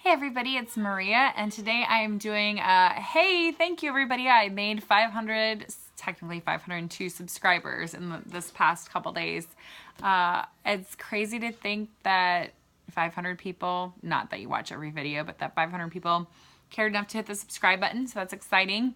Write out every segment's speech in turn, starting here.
Hey everybody, it's Maria, and today I am doing hey, thank you everybody. I made 500, technically 502 subscribers in this past couple days. It's crazy to think that 500 people, not that you watch every video, but that 500 people cared enough to hit the subscribe button, so that's exciting.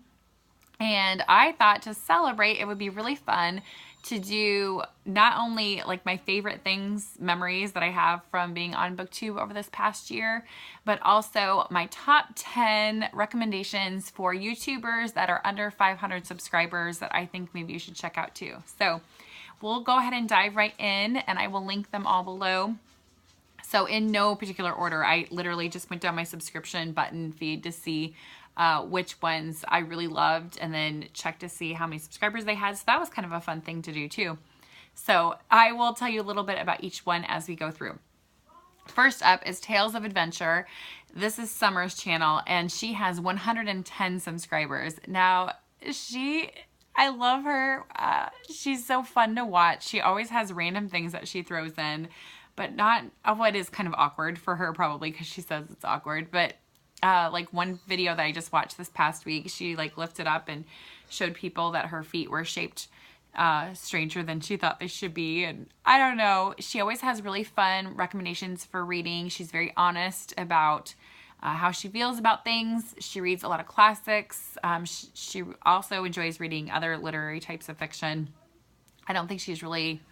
And I thought to celebrate, it would be really fun to do not only like my favorite things, memories that I have from being on Booktube over this past year, but also my top 10 recommendations for YouTubers that are under 500 subscribers that I think maybe you should check out too. So we'll go ahead and dive right in, and I will link them all below. So in no particular order, I literally just went down my subscription button feed to see which ones I really loved, and then check to see how many subscribers they had. So that was kind of a fun thing to do too. So I will tell you a little bit about each one as we go through. First up is Tales of Adventure. This is Summer's channel, and she has 110 subscribers. Now, I love her. She's so fun to watch. She always has random things that she throws in, but not what is kind of awkward for her probably, because she says it's awkward, but like one video that I just watched this past week, she like lifted up and showed people that her feet were shaped stranger than she thought they should be. And I don't know, she always has really fun recommendations for reading. She's very honest about how she feels about things. She reads a lot of classics. She also enjoys reading other literary types of fiction. I don't think she's really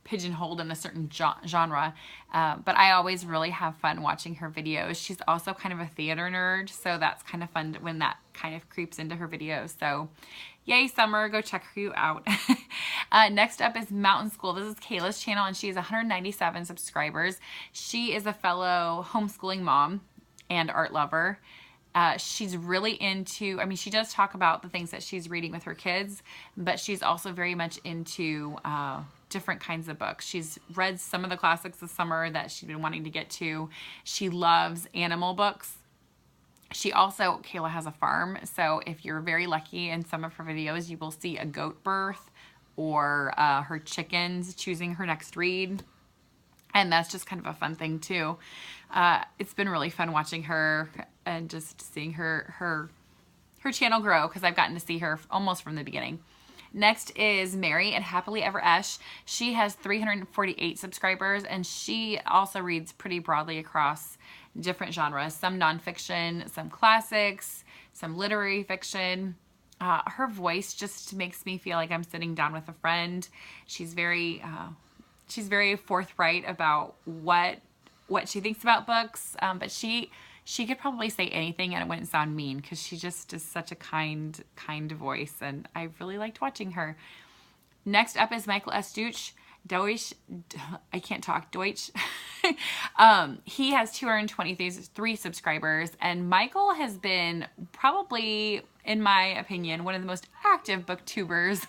pigeonholed in a certain genre, but I always really have fun watching her videos. She's also kind of a theater nerd, so that's kind of fun when that kind of creeps into her videos. So yay, Summer, go check her out. Next up is Mountain School. This is Kayla's channel, and she has 197 subscribers. She is a fellow homeschooling mom and art lover. She's really into, I mean, she does talk about the things that she's reading with her kids, but she's also very much into different kinds of books. She's read some of the classics this summer that she's been wanting to get to. She loves animal books. She also, Kayla has a farm, so if you're very lucky in some of her videos, you will see a goat birth or her chickens choosing her next read. And that's just kind of a fun thing too. It's been really fun watching her and just seeing her channel grow, because I've gotten to see her almost from the beginning. Next is Mary and Happily Ever Esh. She has 348 subscribers, and she also reads pretty broadly across different genres. Some nonfiction, some classics, some literary fiction. Her voice just makes me feel like I'm sitting down with a friend. She's very forthright about what she thinks about books, but she could probably say anything and it wouldn't sound mean, because she just is such a kind voice, and I really liked watching her. Next up is Michael S. Deutsch. I can't talk. Deutsch. He has 223 subscribers, and Michael has been probably, in my opinion, one of the most active booktubers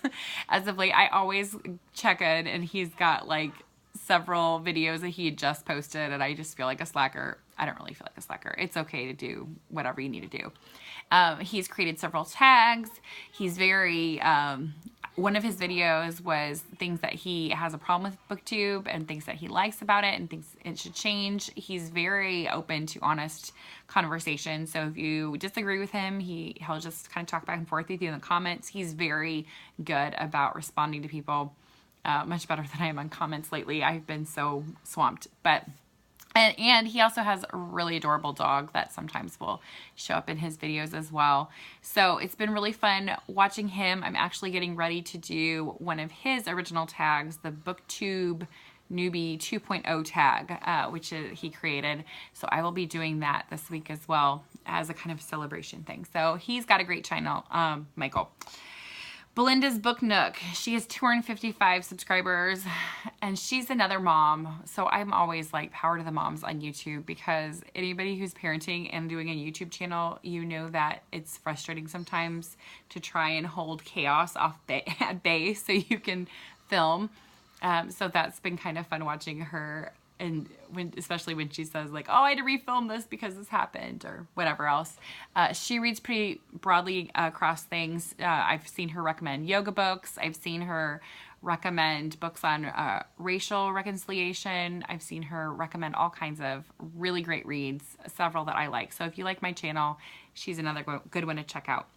as of late. I always check in, and he's got like several videos that he had just posted, and I just feel like a slacker. I don't really feel like a slacker. It's okay to do whatever you need to do. He's created several tags. He's very, one of his videos was things that he has a problem with Booktube and things that he likes about it and thinks it should change. He's very open to honest conversation. So if you disagree with him, he'll just kind of talk back and forth with you in the comments. He's very good about responding to people, much better than I am on comments lately. I've been so swamped, and he also has a really adorable dog that sometimes will show up in his videos as well. So it's been really fun watching him. I'm actually getting ready to do one of his original tags, the Booktube Newbie 2.0 tag, which he created. So I will be doing that this week as well as a kind of celebration thing. So he's got a great channel, Michael. Belinda's Book Nook. She has 255 subscribers, and she's another mom. So I'm always like, power to the moms on YouTube, because anybody who's parenting and doing a YouTube channel, you know that it's frustrating sometimes to try and hold chaos at bay so you can film. So that's been kind of fun watching her, and especially when she says like, oh, I had to refilm this because this happened, or whatever else. She reads pretty broadly across things. I've seen her recommend yoga books. I've seen her recommend books on racial reconciliation. I've seen her recommend all kinds of really great reads, several that I like. So if you like my channel, she's another good one to check out.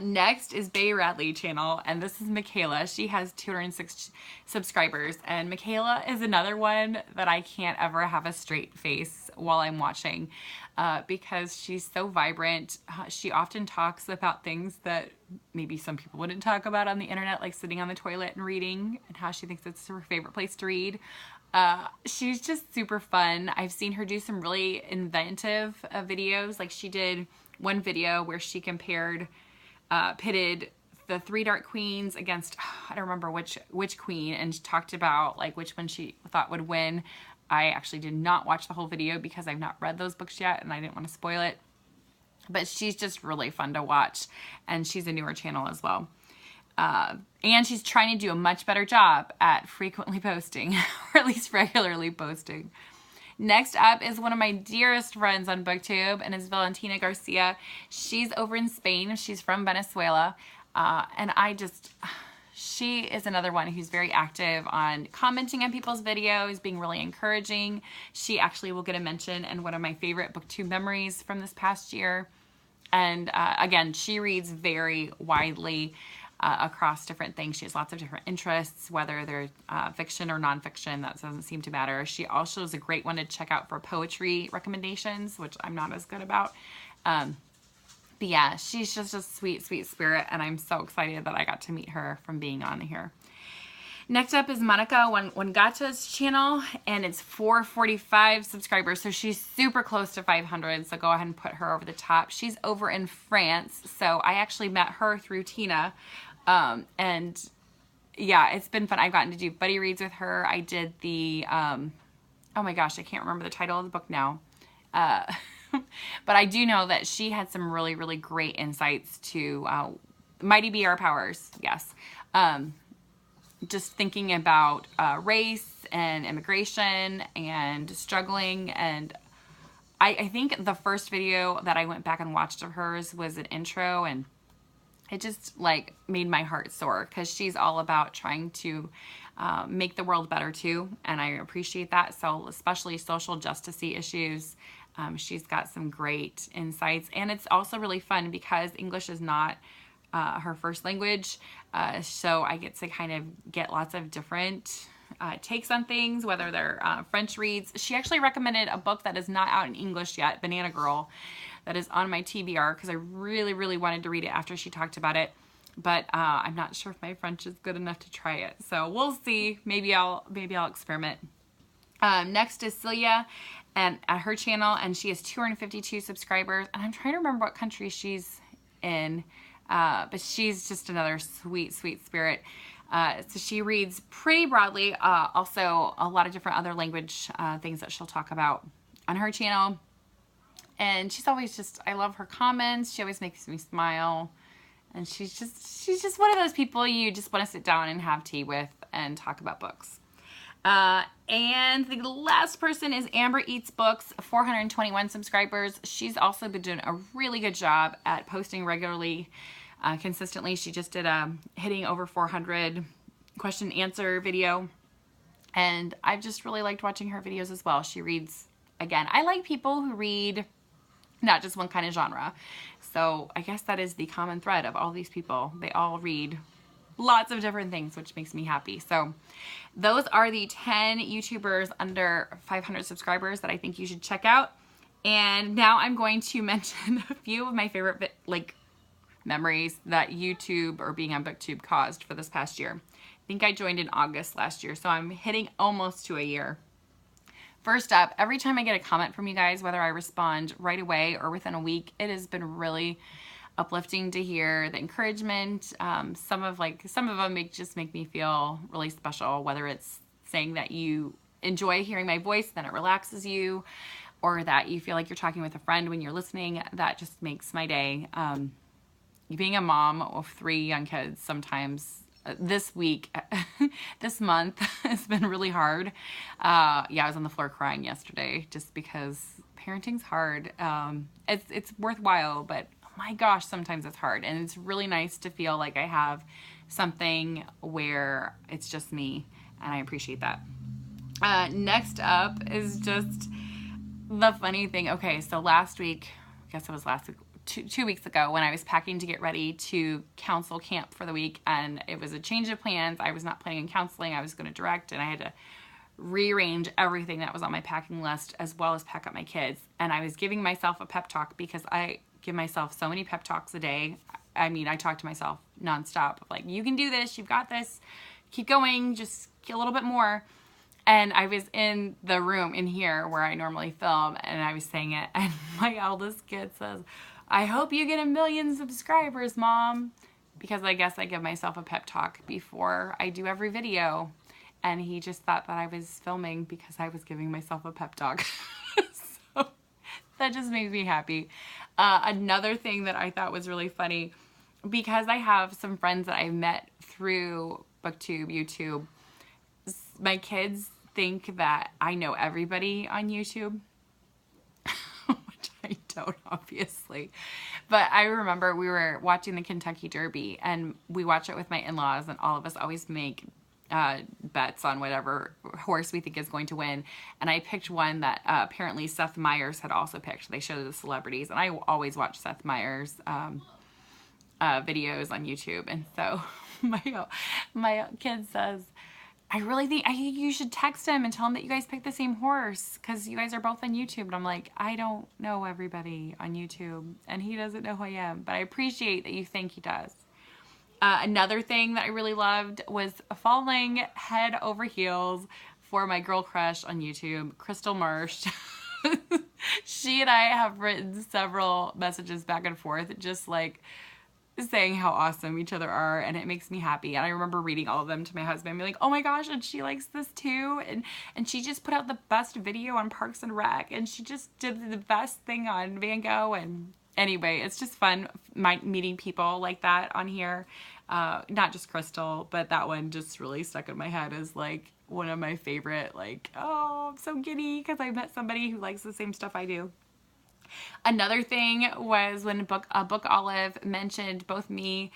Next is Bay Radley channel, and this is Michaela. She has 206 subscribers, and Michaela is another one that I can't ever have a straight face while I'm watching because she's so vibrant. She often talks about things that maybe some people wouldn't talk about on the internet, like sitting on the toilet and reading, and how she thinks it's her favorite place to read. She's just super fun. I've seen her do some really inventive videos. Like she did one video where she pitted the 3 Dark Queens against, I don't remember which queen, and talked about like which one she thought would win. I actually did not watch the whole video because I've not read those books yet and I didn't want to spoil it. But she's just really fun to watch, and she's a newer channel as well. And she's trying to do a much better job at frequently posting, or at least regularly posting. Next up is one of my dearest friends on Booktube, and is Valentina Garcia. She's over in Spain. She's from Venezuela. And she is another one who's very active on commenting on people's videos, being really encouraging. She actually will get a mention in one of my favorite Booktube memories from this past year. And again, she reads very widely across different things. She has lots of different interests, whether they're fiction or nonfiction. That doesn't seem to matter. She also is a great one to check out for poetry recommendations, which I'm not as good about. But yeah, she's just a sweet, sweet spirit, and I'm so excited that I got to meet her from being on here. Next up is Monica Wangata's channel, and it's 445 subscribers, so she's super close to 500, so go ahead and put her over the top. She's over in France, so I actually met her through Tina, and yeah, it's been fun. I've gotten to do buddy reads with her. I did the, oh my gosh, I can't remember the title of the book now, but I do know that she had some really, really great insights to Mighty Be Our Powers, yes. Just thinking about race and immigration and struggling, and I think the first video that I went back and watched of hers was an intro, and it just like made my heart soar because she's all about trying to make the world better too, and I appreciate that. So especially social justice-y issues, she's got some great insights, and it's also really fun because English is not her first language, so I get to kind of get lots of different takes on things, whether they're French reads. She actually recommended a book that is not out in English yet, Banana Girl, that is on my TBR because I really, really wanted to read it after she talked about it, but I'm not sure if my French is good enough to try it, so we'll see. Maybe I'll experiment. Next is Celia, and at her channel, and she has 252 subscribers, and I'm trying to remember what country she's in. But she's just another sweet, sweet spirit. So she reads pretty broadly, also a lot of different other language things that she'll talk about on her channel. And she's always just, I love her comments. She always makes me smile. And she's just one of those people you just want to sit down and have tea with and talk about books. And the last person is Amber Eats Books, 421 subscribers. She's also been doing a really good job at posting regularly, consistently. She just did a hitting over 400 question and answer video, and I've just really liked watching her videos as well. She reads, again, I like people who read not just one kind of genre. So I guess that is the common thread of all these people. They all read lots of different things, which makes me happy. So those are the 10 YouTubers under 500 subscribers that I think you should check out. And now I'm going to mention a few of my favorite memories that YouTube or being on Booktube caused for this past year. I think I joined in August last year, so I'm hitting almost to a year. First up, every time I get a comment from you guys, whether I respond right away or within a week, it has been really uplifting to hear the encouragement. Some of them just make me feel really special, whether it's saying that you enjoy hearing my voice, then it relaxes you, or that you feel like you're talking with a friend when you're listening. That just makes my day. Being a mom of 3 young kids, sometimes this month has been really hard. Yeah, I was on the floor crying yesterday just because parenting's hard. It's worthwhile, but oh my gosh, sometimes it's hard. And it's really nice to feel like I have something where it's just me, and I appreciate that. Next up is just the funny thing. Okay, so last week, I guess it was last week, 2 weeks ago, when I was packing to get ready to counsel camp for the week, and it was a change of plans. I was not planning on counseling. I was going to direct, and I had to rearrange everything that was on my packing list, as well as pack up my kids. And I was giving myself a pep talk, because I give myself so many pep talks a day. I mean, I talk to myself nonstop, like, you can do this, you've got this, keep going, just get a little bit more. And I was in the room in here where I normally film, and I was saying it, and my eldest kid says, I hope you get 1 million subscribers, Mom, because I guess I give myself a pep talk before I do every video. And he just thought that I was filming because I was giving myself a pep talk. So that just makes me happy. Another thing that I thought was really funny, because I have some friends that I've met through BookTube, YouTube, my kids think that I know everybody on YouTube, which I don't, obviously. But I remember we were watching the Kentucky Derby, and we watch it with my in-laws, and all of us always make bets on whatever horse we think is going to win. And I picked one that apparently Seth Meyers had also picked. They show the celebrities, and I always watch Seth Meyers videos on YouTube. And so my kid says, I really think you should text him and tell him that you guys picked the same horse, because you guys are both on YouTube. And I'm like, I don't know everybody on YouTube, and he doesn't know who I am, but I appreciate that you think he does. Another thing that I really loved was falling head over heels for my girl crush on YouTube, Crystal Marsh. She and I have written several messages back and forth, just like saying how awesome each other are, and it makes me happy. And I remember reading all of them to my husband and be like, oh my gosh, and she likes this too, and she just put out the best video on Parks and Rec, and she just did the best thing on Van Gogh. And anyway, it's just fun meeting people like that on here. Not just Crystal, but that one just really stuck in my head as like one of my favorite, like, oh, I'm so giddy because I met somebody who likes the same stuff I do. Another thing was when Book Olive mentioned both me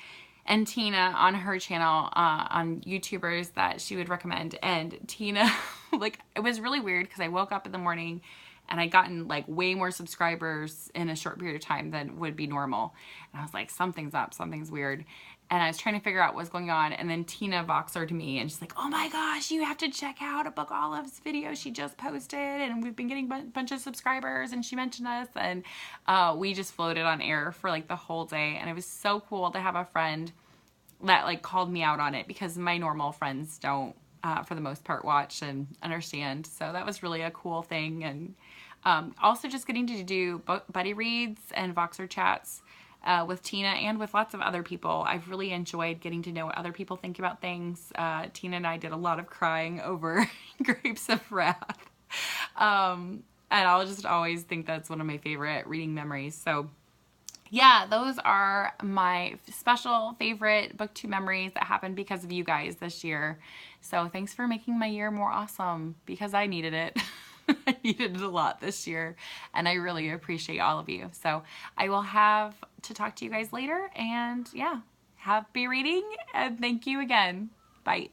and Tina on her channel on YouTubers that she would recommend. And Tina, like, it was really weird because I woke up in the morning and I'd gotten like way more subscribers in a short period of time than would be normal. And I was like, something's up, something's weird. And I was trying to figure out what's going on. And then Tina Voxered to me, and she's like, oh my gosh, you have to check out a Book Olive's video she just posted. And we've been getting a bunch of subscribers, and she mentioned us. And we just floated on air for like the whole day. And it was so cool to have a friend that like called me out on it, because my normal friends don't, for the most part, watch and understand. So that was really a cool thing. And also just getting to do buddy reads and Voxer chats with Tina and with lots of other people. I've really enjoyed getting to know what other people think about things. Tina and I did a lot of crying over Grapes of Wrath. And I'll just always think that's one of my favorite reading memories. So yeah, those are my special favorite BookTube memories that happened because of you guys this year. So thanks for making my year more awesome, because I needed it. I needed it a lot this year, and I really appreciate all of you. So I will have to talk to you guys later, and yeah, happy reading, and thank you again. Bye.